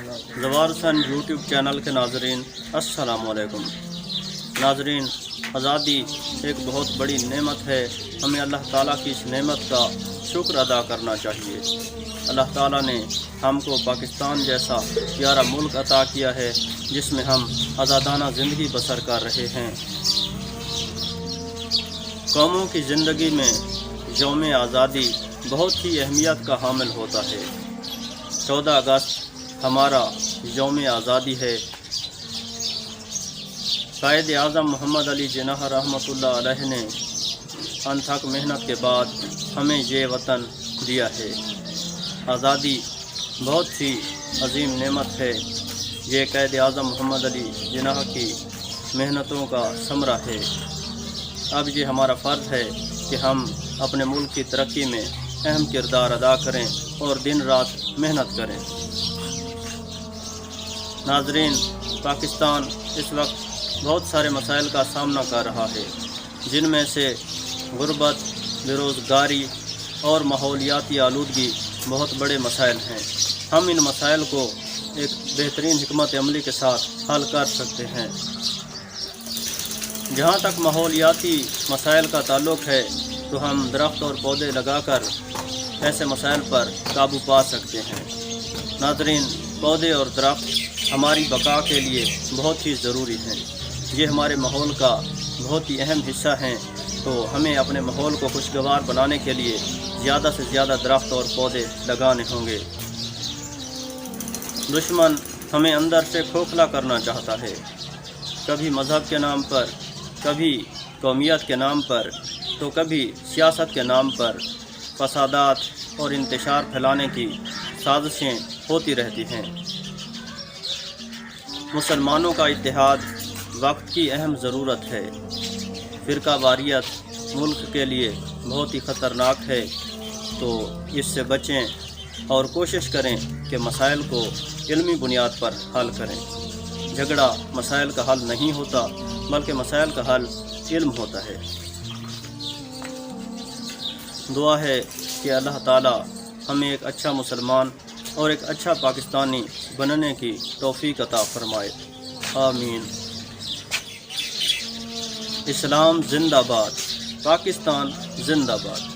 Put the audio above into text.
زوارسن YouTube channel کے ناظرین السلام علیکم۔ ناظرین، آزادی ایک بہت بڑی نعمت ہے، ہمیں اللہ تعالیٰ کی اس نعمت کا شکر ادا کرنا چاہیے۔ اللہ تعالیٰ نے ہم کو پاکستان جیسا پیارا ملک عطا کیا ہے جس میں ہم آزادانہ زندگی بسر کر رہے ہیں۔ قوموں کی زندگی میں یوم آزادی بہت ہی اہمیت کا حامل ہوتا ہے۔ 14 اگست ہمارا یوم آزادی ہے۔ قائد اعظم محمد علی جناح رحمۃ اللہ علیہ نے انتھک محنت کے بعد ہمیں یہ وطن دیا ہے۔ آزادی بہت ہی عظیم نعمت ہے۔ یہ قائد اعظم محمد علی جناح کی محنتوں کا ثمرہ ہے۔ اب یہ ہمارا فرض ہے کہ ہم اپنے ملک کی ترقی میں اہم کردار ادا کریں اور دن رات محنت کریں۔ ناظرین، پاکستان اس وقت بہت سارے مسائل کا سامنا کر رہا ہے، جن میں سے غربت، بے روزگاری اور ماحولیاتی آلودگی بہت بڑے مسائل ہیں۔ ہم ان مسائل کو ایک بہترین حکمت عملی کے ساتھ حل کر سکتے ہیں۔ جہاں تک ماحولیاتی مسائل کا تعلق ہے تو ہم درخت اور پودے لگا کر ایسے مسائل پر قابو پا سکتے ہیں۔ ناظرین، پودے اور درخت ہماری بقا کے لیے بہت ہی ضروری ہیں۔ یہ ہمارے ماحول کا بہت ہی اہم حصہ ہیں، تو ہمیں اپنے ماحول کو خوشگوار بنانے کے لیے زیادہ سے زیادہ درخت اور پودے لگانے ہوں گے۔ دشمن ہمیں اندر سے کھوکھلا کرنا چاہتا ہے، کبھی مذہب کے نام پر، کبھی قومیت کے نام پر، تو کبھی سیاست کے نام پر فسادات اور انتشار پھیلانے کی سازشیں ہوتی رہتی ہیں۔ مسلمانوں کا اتحاد وقت کی اہم ضرورت ہے۔ فرقہ واریت ملک کے لیے بہت ہی خطرناک ہے، تو اس سے بچیں اور کوشش کریں کہ مسائل کو علمی بنیاد پر حل کریں۔ جھگڑا مسائل کا حل نہیں ہوتا، بلکہ مسائل کا حل علم ہوتا ہے۔ دعا ہے کہ اللہ تعالی ہمیں ایک اچھا مسلمان اور ایک اچھا پاکستانی بننے کی توفیق عطا فرمائے، آمین۔ اسلام زندہ باد، پاکستان زندہ باد۔